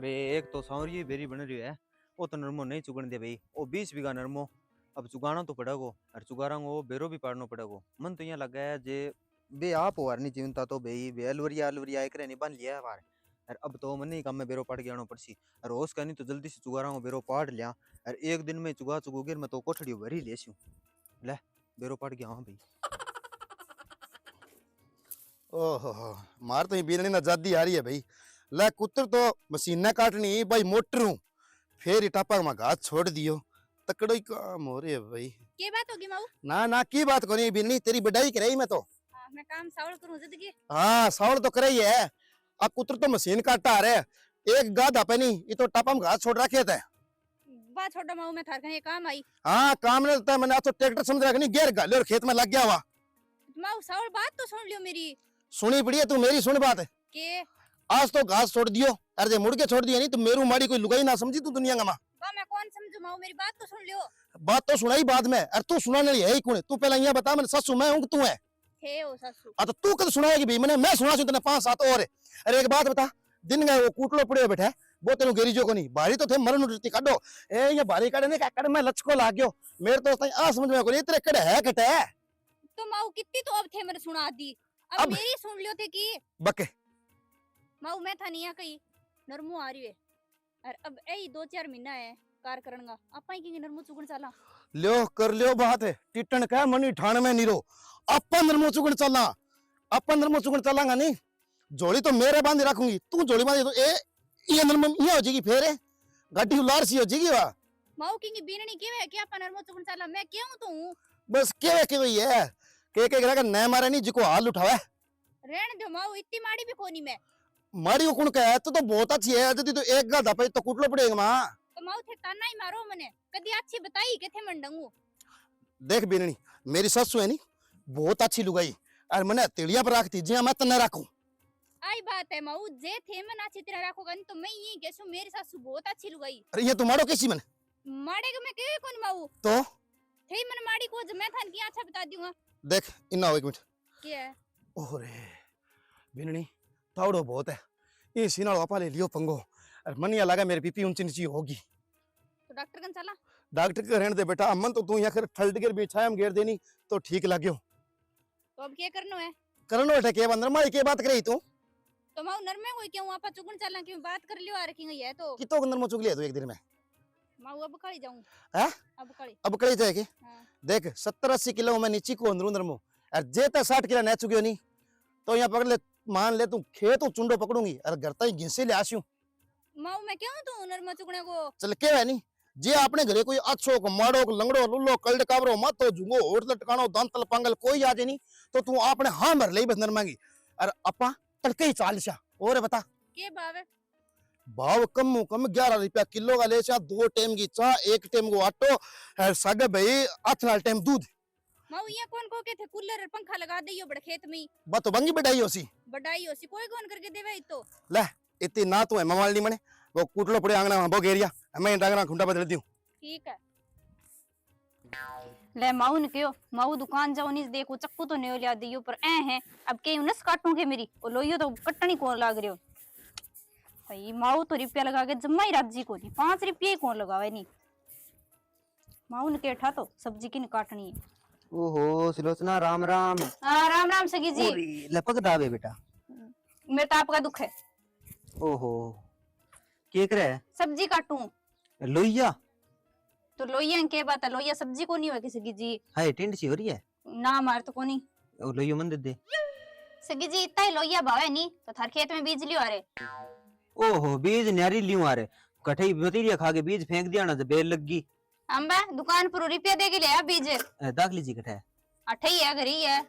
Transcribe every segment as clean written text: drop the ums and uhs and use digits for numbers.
और एक तो सांवरी बेरी बन रही है, वो तो नरमो नहीं चुगन दे भाई। वो 20 बीघा नरमो अब चुगाना तो पड़ेगो, और चुगारा वो बेरो भी पाड़ना पड़ेगो। मन तो यहाँ लगा है जे बे आप हो नहीं चिंता तो भाई बे अलवरिया अलवरिया एक नहीं बन लिया है बार। और अब तो मन ही काम में बेरो पाड़ के आना पड़सी। और होश का नहीं तो जल्दी से चुगारा को बेरो पाड़ लिया, और एक दिन में चुगा चुगोगे मैं तो कोठड़ी भरी लेसी। ले बेरो पाड़ गया। हाँ भाई ओहो मार तो बीरनी ना जादी आ रही है भाई। ले कुतर तो मशीन काटनी भाई मोटर हूँ, फिर टापा में घास छोड़ दियो, तकड़ो ही काम हो रही है भाई। के बात होगी माऊ? ना ना की बात कोनी बीरनी, तेरी बढ़ाई कराई मैं तो। मैं काम सावल करूं जिंदगी। हाँ सावल तो कराई है। आ कुतर तो मशीन काटता आ रहे, एक गाधा पे नहीं ये तो टापा में घास छोड़ रखे थे। बात छोड़ो माऊ, मैं थार कहीं काम आई। हाँ काम नहीं लगता, मैंने तो ट्रैक्टर समझ रखनी गेर गाले और खेत में लग गया हुआ। माऊ सावल बात तो सुन लियो मेरी। सुनी पड़ी है तू मेरी, सुन बात है के आज तो घास छोड़ दियो, अरे मुड़ के छोड़ दिया नहीं तो मेरू माड़ी कोई लुगाई ना समझी तू दुनिया का माँ। मैं कौन समझू माऊ, मेरी बात तो सुन लियो। बात तो सुनाई बाद में, अरे तू सुनाने लिए है ही कौन? तू पहले यहाँ बता, मैंने ससु मैं हूँ कि तू है? थे ओ ससु। तो तू कद सुनाएगी भी मैंने? मैं सुना तने 5-7 और। अरे एक बात बता, दिन गए वो कूटलो पड़े बैठे वो तेन गेरी जो को नहीं भारी तो थे मरण उठती काटो ए ये भारी काटे नहीं काटे मैं लचको लाग गयो मेरे दोस्त आ समझ में कोई तेरे कड़े है कटे तो माऊ कितनी तो अब थे मैंने सुना दी, अब मेरी सुन लियो थे की बके माऊ। मैं था नहीं कही नरमू आ रही है, और अब यही 2-4 महीना है कार करनगा आपा की नरमू चुगन चला लियो कर लियो बात है टिटन का मनी ठाण में नीरो अपन नरमो चुगन चला, अपन नरमो चुगन चलांगा नहीं जोड़ी तो मेरे बांध रखूंगी, तू जोड़ी बांधी तो ये नरमो ये हो जाएगी, फिर गाड़ी उलार सी हो जाएगी। वाह माऊ की बीननी केवे कि आपा नरमो चुगन चला, मैं क्यों तो हूं बस के वही है के करेगा न मारे नहीं जिको हाल उठावे रहने दो माऊ, इतनी माड़ी भी कोनी मैं। मारी को कौन कहे तो बहुत अच्छी है, यदि तो एक गाधा पे तो कुटलो पड़ेगा मां। तो माऊ थे ताना ही मारो मने, कदी अच्छी बताई के थे मंडंगू। देख बीननी मेरी ससु है नी बहुत अच्छी लुगाई, और मैंने तेलिया पर रखती जी मैं तन्ने रखूं। आई बात है माऊ, जे थे मन अच्छी तरह रखोगा नहीं तो मैं ये कहूं मेरी सासू बहुत अच्छी लुगाई। अरे ये तुम्हारो कैसी मन माड़े को मैं केवे कौन माऊ तो थे मन माड़ी को मैं थान की अच्छा बता दूंगा। देख इन्ना हो एक मिनट क्या है ओरे बीननी तावड़ो बहुत है ये सीना वापा ले लियो पंगो, और मनिया लगा मेरी बीपी ऊंची नीची होगी तो डॉक्टर कन चला। डॉक्टर के रहने दे बेटा, अमन तो तू यहाँ कर ठल्ड के बिछाया हम घेर देनी तो ठीक लग्यो। तो अब क्या करना है? करनो बैठे के बंदर माई के बात करे तू तो माऊ नर में कोई क्यों आपा चुगन चला क्यों बात कर लियो आ रखी है तो कितो अंदर मो चुग लिया तू एक दिन में माऊ अब कड़ी जाऊं हैं अब कड़ी जाएगी। हाँ। देख 70-80 किलो में नीची को अंदर मो, और जेता 60 किलो न चुगियो नहीं तो यहाँ पकड़ ले, मान ले तू खेत चुंडो पकड़ूंगी और घर तक घिसे ले आसियो। माऊ मैं क्यों तू नर में चुगने को चल के है नहीं जे अपने घरे कोई अच्छो को माड़ो को लंगड़ो लुल्लो कल्ड काबरो मत हो जुगो होटल टकानो दांतल पंगल कोई आ नहीं तो तू अपने हाँ भर ले बंदर मांगी और अपा तड़के ही चाल सा और बता के बावे भाव कम कम 11 रुपया किलो का ले सा, 2 टाइम की चाह 1 टाइम को आटो सागे भाई 8 टाइम दूध। माऊ ये कौन को के थे कूलर और पंखा लगा दियो बड़े खेत में बात तो बंगी बढ़ाई होसी बढ़ाई होसी कोई कौन करके देवे तो ले इतनी ना तो है ममाल नहीं मने वो कुटलो पड़े आंगना में बो घेरिया मैं डांगना खुंडा बदल दियो। ठीक है ले माऊ ने क्यों माऊ दुकान जाओ नहीं देखो चक्कू तो नहीं लिया दियो पर ए है अब के उनस काटूंगे मेरी और लोइयो तो कटनी कौन लाग रही हो भाई माऊ तो रुपया लगा के जम्मा ही राजी को नहीं 5 रुपये कौन लगावे नहीं माऊ ने के तो सब्जी की काटनी है। ओहो सिलोचना राम राम। हाँ राम राम सगी जी। लपक दावे बेटा मेरे तो आपका दुख है। ओहो क्या करे है? सब्जी काटूं लोहिया तो लोहिया के बात है, लोहिया सब्जी को नहीं हो किसी की जी हाय टिंड सी हो रही है ना मार तो कोनी ओ लोहियो मन दे दे सगी जी इतना ही लोहिया भावे नहीं तो थार खेत में बीज लियो आ रे। ओहो बीज न्यारी लियो आ रे कठई बतीरिया खा के बीज फेंक दिया ना तो बेल लग गई। अम्बा दुकान पर रुपया दे के ले आ बीज दाख लीजिए कठै अठई है घर ही है।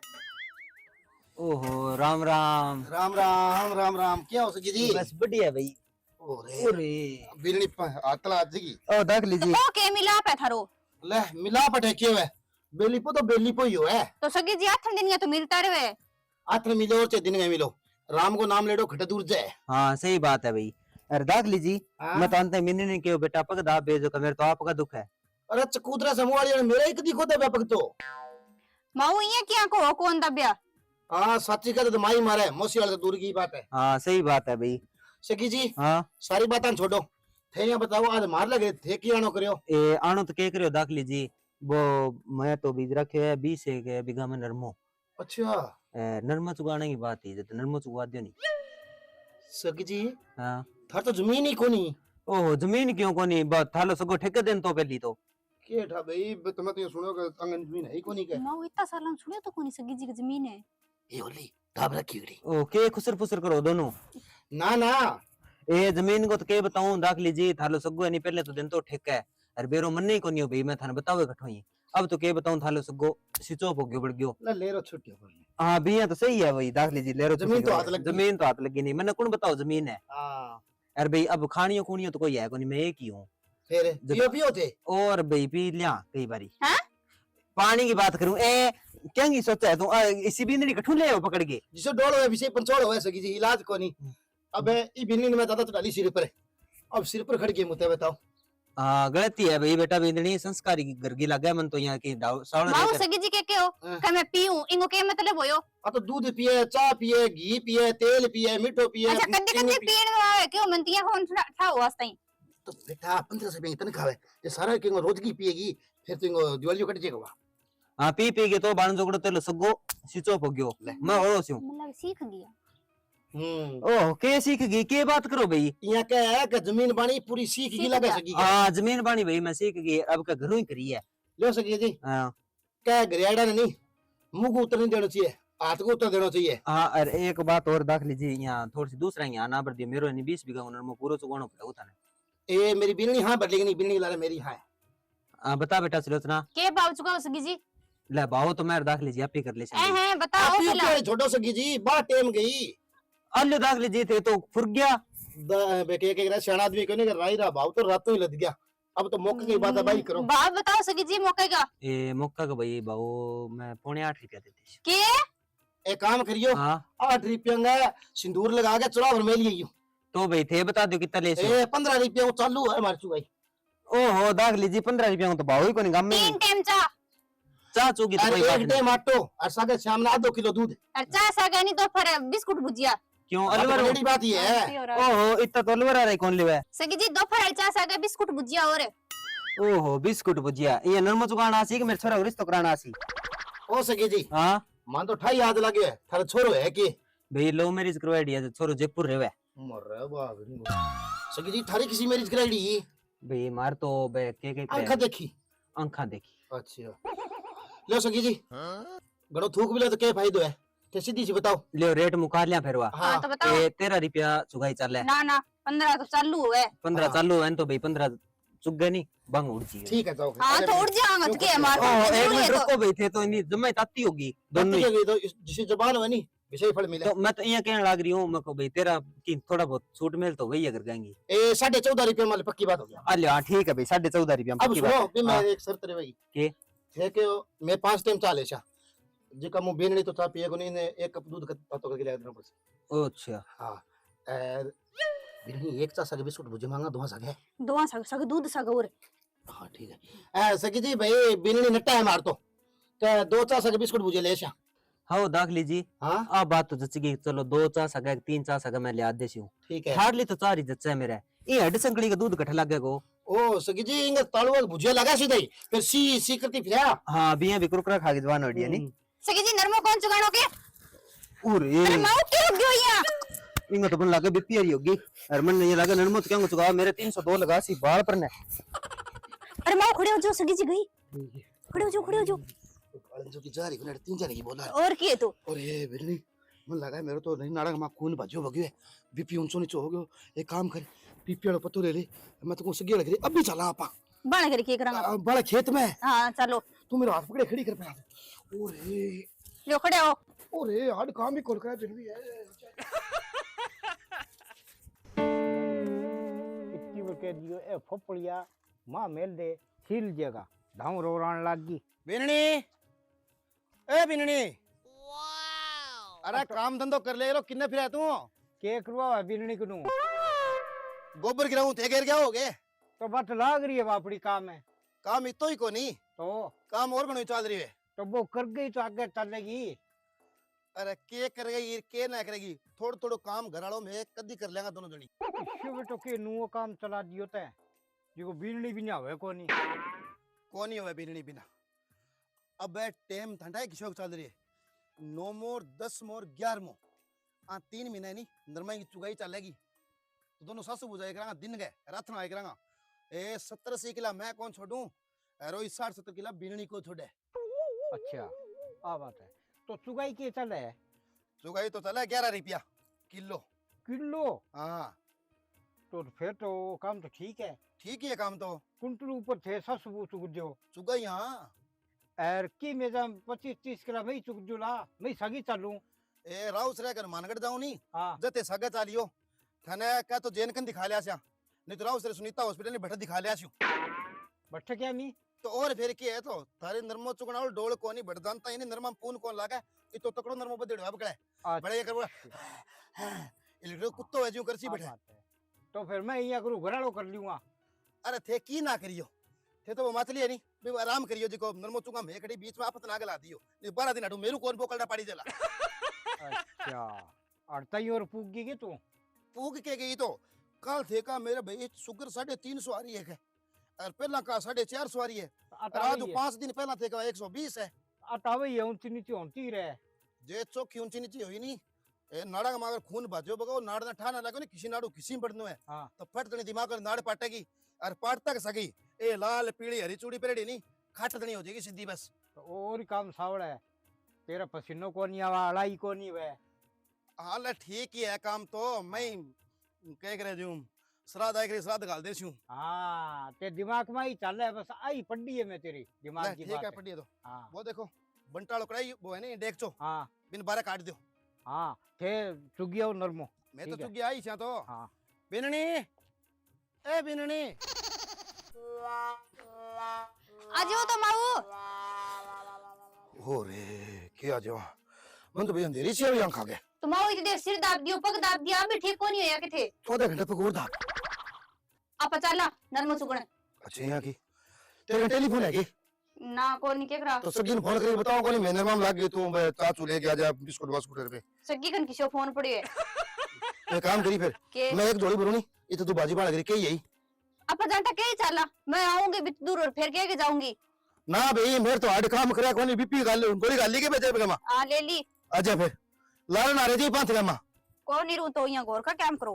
ओहो राम राम राम राम राम राम क्या हो सकी जी? बस बढ़िया भाई। ओरे बिरनी आतला आज की ओ दाख लीजिए तो के मिलाप है थारो ले मिला पटे क्यों है बेली पो तो बेली पो ही हो है तो सगी जी आठ दिन या तो मिलता रहे आत्र मिलो और दिन में मिलो राम को नाम ले दो खटे दूर जाए। हाँ सही बात है भाई। अरे दाख लीजिए मैं तो अंत मिलने नहीं क्यों बेटा पक दा बेजो का मेरे तो आपका दुख है। अरे चकूतरा समूह वाली मेरा एक दिखो था व्यापक तो माऊ ये क्या को कौन दबिया हाँ सच्ची का तो माई मारे मौसी वाले तो दूर की बात है। हाँ सही बात है भाई सखी जी हाँ सारी बातें छोड़ो थे यहाँ बताओ आज मार लगे थे की आनो करियो ए आनो तो के करियो दाखली जी वो मैं तो बीज रखे है 20 एक बीघा में नरमो अच्छा नरमा चुगाने की बात है तो नरमा चुगा दियो नहीं। सखी जी हाँ थार तो जमीन ही कोनी ओहो जमीन क्यों कोनी बस थालो सगो ठेके देन तो पहली तो के ठा भाई तुम्हें तो सुनो कि अंगन जमीन है ही कोनी के माऊ इतना साल हम सुनियो तो कोनी सगी जी की जमीन है। ये होली दाब रखी हुई ओ के खुसर फुसर करो दोनों ना ना ए जमीन को तो के बताऊं दाखली जी थालो सगो नहीं पहले तो दिन तो ठेका है अरे बेरो मन नहीं कोनी हो भाई मैं थाने बतावे कठोई अब तो के बताऊं थालो सगो सिचो हो गयो बढ़ गयो ना ले रो छुट्टी हो गई हाँ बिया तो सही है भाई दाखली जी ले रो जमीन तो हाथ लगी। जमीन तो हाथ लगी नहीं मैंने कौन बताओ जमीन है हां अरे भाई अब खानियो खूनियो तो कोई है कोनी मैं एक ही हूँ फिर पियो पियो थे और भाई पी लिया कई बारी हाँ? पानी की बात करूं ए क्या नहीं सोचा है तू इसी बिंदनी कठू ले आओ पकड़ के जिसे डोल है विषय पंचोड़ है सखी जी इलाज कोनी अब ई बिन्नी में ज्यादा तो डाली सिर पर अब सिर पर खड़ के मुते बताओ हाँ गलती है भाई बेटा बिंदनी संस्कारी की घर की लगा मन तो यहाँ की सावड़ माऊ देकर सगी जी के हो हाँ। का मैं पीऊं इंगो के मतलब होयो। आ तो दूध पिए चाय पिए घी पिए तेल पिए मिठो पिए अच्छा कद्दे चीनी कद्दे पिए। पीण आवे क्यों मनतिया फोन ठा वास्ते तो बेटा 1500 रुपए इतने खावे ये सारा किंगो रोज की पिएगी फिर तो इनको दिवाली कट जाएगा हाँ पी के तो बाण जोगड़ो तेलो सगो सिचो हो गयो मैं ओरो छू मतलब सीख गया। ओह के सीख गई के बात करो भाई यहाँ क्या है कि जमीन बानी पूरी सीख की सीख लगे गया। सकी हाँ जमीन बानी भाई मैं सीख गई अब का घरों ही करी है लो सकी जी हाँ क्या गरियाड़ा ने नहीं मुंह को उतर नहीं देना चाहिए हाथ को उतर देना चाहिए हाँ अरे एक बात और दाख लीजिए यहाँ थोड़ी सी दूसरा यहाँ ना बढ़ दिया मेरे 20 बीघा उन्होंने मैं पूरा चुकाना पड़ा उतना ए मेरी बिल्ली हाँ बढ़ लेगी नहीं बिल्ली ला मेरी हाँ हाँ बता बेटा सुलोचना के भाव चुका सगी जी ले भाव तो मैं दाख लीजिए आप ही कर ले ए हैं बताओ आप पहला छोटो सकी जी बात टेम गई अल्ले दाख लीजिए थे तो फुर गया बेटे एक सियाना आदमी को नहीं कर रहा भाव तो रातों ही लद गया अब तो मौके की बात है भाई करो भाव बताओ सगी जी मौके का ए मौका का भाई भाव मैं 8.5 रुपया देती के एक काम करियो हाँ 8 रुपया में सिंदूर लगा के चुरा भर में लिए तो भाई थे बता दो कितना ले से ए 15 रुपया वो चालू है हमारे चुगाई ओहो दाख लीजिए 15 रुपया को तो भाव ही को नहीं गम में तीन टाइम चा चा चुकी तो और कोई बात एक नहीं टाइम आटो और सागे शाम में आधो किलो दूध और चा सागा नहीं तो फिर बिस्कुट भुजिया क्यों हाँ, तो अलवर बड़ी बात ये है ओहो इतना तो अलवर आ रहा है कौन लेवा सगी जी दोपहर चा सागा बिस्कुट भुजिया और ओहो बिस्कुट भुजिया ये नरमा चुकाना आसी कि मेरे छोरा को रिश्तो कराना आसी ओ सके जी हाँ मान तो ठाई याद लगे थारा छोरो है कि भाई लव मैरिज करवाई दिया छोरो जयपुर रहवे मर बाबा सके जी थारी किसी मैरिज कराई भाई मार तो बे के आंखा देखी आंखा देखी अच्छा लो सके जी गणो थूक भी ले तो क्या फायदो है ते सीधी सी बताओ ले रेट मुका लिया फिर वा हाँ तो बताओ ए 13 रुपया चुगाई चल है ना ना 15 तो चालू है 15 हाँ। चालू है तो भाई 15 चुग गए नहीं बंग उड़ जी ठीक है जाओ हाँ तो उड़ जाऊंगा तो क्या मार एक मिनट रुको भाई थे तो इन्हीं जम्मे ताती होगी दोनों ही। तो जिसे जबान है नी विषय फल मिले तो मैं तो ये कहने लग रही हूँ मैं को भाई तेरा की थोड़ा बहुत छूट मिल तो वही अगर जाएंगी ए 14.5 रुपया माल पक्की बात हो गया अरे हाँ ठीक है भाई 14.5 रुपया अब पक्की सुनो बात भी है। मैं हाँ, एक शर्त रे भाई के? थे के मैं 5 टाइम चाले छा जेका मु बेनड़ी तो चा पिए को नहीं ने एक कप दूध का तो करके ले देना पड़से ओ अच्छा हां और बिरनी एक चा सगे बिस्कुट भुजे मांगा दो सगे दो सग दूध सग और हां ठीक है ए सकी जी भाई बिरनी नट्टा है मार तो दो चा सगे बिस्कुट भुजे ले छा हाँ दाख लीजिए हां अब बात तो जच गई चलो 2 चा सगा 3 चा सगा मैं ले आदे सी हूँ ठीक है हार्डली तो 4 ही जच्चा है मेरा ये हड्डी संकड़ी का दूध कठ लगे को ओ सकी जी इंग तालुआ भुजिया लगा सीधे ही, फिर सी करती फिर हाँ बिया भी कुरकुरा खा के जवान होड़ी है नी सगी जी नरमो कौन चुगानो के अरे अरे माऊ के हो गयो या इंगा तो बन लागे बीपी आ रही होगी और मन ये लगा नरमत क्या चुका मेरे 302 लगा सी बाल पर ने अरे माऊ खड़े हो जो सगी जी गई खड़े हो जो जो की जा रही है 3 जने की बोला और की है तू और ये बिरनी मन लगा है मेरे तो नहीं नाड़क में खून भजो भगियो है बीपी ऊंचो नीचो हो गयो एक काम कर बीपी वाला पतो ले ले मैं तो को सगी लग रही अभी चला आपा बण कर के करांगा बड़ा खेत में हां चलो तू मेरा हाथ पकड़े खड़ी कर पे ओरे लो खड़े हो ओरे हड काम भी खोल कर दिन भी है इतनी वो कह दियो ए फोपड़िया मां मेल दे सील जगह धाऊ रोरान लागी बिरनी ए बिरनी अरे काम धंधो कर ले लो किन्ने फिरा तू के करवा बिरणी कनु गोबर गिराऊं थे गिर गया हो गए तो बट लाग रही है बापड़ी काम है काम इतो ही को नहीं तो काम और घणो चल रही है तो वो कर गई तो आगे चलेगी अरे के करेगा ये के ना करेगी थोड़ा थोड़ा काम घर वालों में कदी कर लेगा दोनों जनी इससे बेटो के नुओ काम चला दियो तै जिको बीननी भी ना होवे कोनी कौन ही होवे बिरणी बिना अब टाइम ठंडा है किशोक चल रही है 9 मोर 10 मोर 11 मो 3 महीने नहीं नरमा की चुगाई चलेगी तो दोनों सासू बुझाई करांगा दिन गए रात ना आए करांगा ए 70-80 किला मैं कौन छोड़ूं अरे 60-70 किला बिरणी को छोड़े अच्छा आ बात है तो चुगाई के चले चुगाई तो चला 11 रुपया किलो किलो हाँ तो फिर तो काम तो ठीक है ठीक ही है काम तो कुंटल ऊपर थे ससबू चुग दो चुगाई हाँ एर की मेजा 25-30 किला मैं चुग जुला मैं सगी चलूं ए राउस रहकर मानगढ़ जाऊं नहीं हाँ जते सगा चालियो थाने का तो जेन कन दिखा लिया स्या नहीं तो राउस रे सुनीता हॉस्पिटल में बैठा दिखा लिया स्यू बट क्या मी तो और फिर क्या है तो थारे नरमो चुगना और डोल कोनी बढ़ जानता इने नरमा पून कोन लागा ये तो तकड़ो नरमो बदेड़ो अब कड़े बड़े ये कर इलेक्ट्रो कुत्तो है जो करसी बैठे तो फिर मैं यहाँ करूँ घराड़ो कर लूंगा अरे थे की ना करियो थे तो वो मातली है नहीं बे आराम करियो जी को नरमो चुगा में खड़ी बीच में आपत ना गला दियो नहीं 12 दिन हटू मेरू कोन पोकलडा पाड़ी जला अच्छा और तई और पूग गई तू पूग के गई तो कल थे का मेरे भाई शुगर 350 आ रही है और पहला का 450 आ रही है आज 5 दिन पहला थे का 120 है अटावे ये ऊंची नीची होती रहे जे चौकी ऊंची नीची हुई नहीं ए नाड़ा का मागर खून भाजो बगो नाड़ ना ठाना लगो नहीं किसी नाड़ू किसी पड़नो है हाँ तो फट तने दिमाग में नाड़ पाटेगी और पाट तक सगी ए लाल पीली हरी चूड़ी परेड़ी नहीं खाट तनी हो जाएगी सीधी बस तो और ही काम सावड़ा है तेरा पसीनो को नहीं आवा अड़ाई को नहीं वे हाल ठीक ही है काम तो मैं कह करे जूं श्राद्ध आए करे श्राद्ध गाल देसी हूं हाँ ते दिमाग में ही चल है बस आई पड़ी है मैं तेरी दिमाग की ठीक बात है है पड़ी तो हाँ वो देखो बंटालो कढ़ाई वो है नहीं डेक चो हाँ बिन बारह काट दो हाँ थे चुगिया नरमो मैं तो ठीक है। चुकी आई छा तो हाँ बिननी ए बिननी आ जाओ तो माऊ हो रे क्या जो मन तो भैया अंधेरी से भी खा गए तो माऊ इतने देर सिर दाब दियो पग दाब दिया अभी ठीक को नहीं होया किथे आधा घंटे पे और दाग आप चला नरमो चुगण अच्छा यहाँ की तेरे टेलीफोन है की ना को नहीं के करा तो सगी ने फोन करके बताओ कौन मैंने नाम लाग गई तू चाचू लेके आ जा बिस्कुट बास्कुट पे सग्गी कन किसो फोन पड़ी है मैं काम करी फिर के मैं एक जोड़ी बोलूं ये तो तू बाजी बाड़ करी के यही आप जानता के चला मैं आऊंगी बित दूर और फिर के जाऊंगी ना भाई मेरे तो हार्ड काम करा कोनी बीपी गाल गोली गाली के बेचे बगमा आ ले ली आजा फिर लाल नारे जी पांच गमा को नहीं रू तो यहाँ गौर का काम करो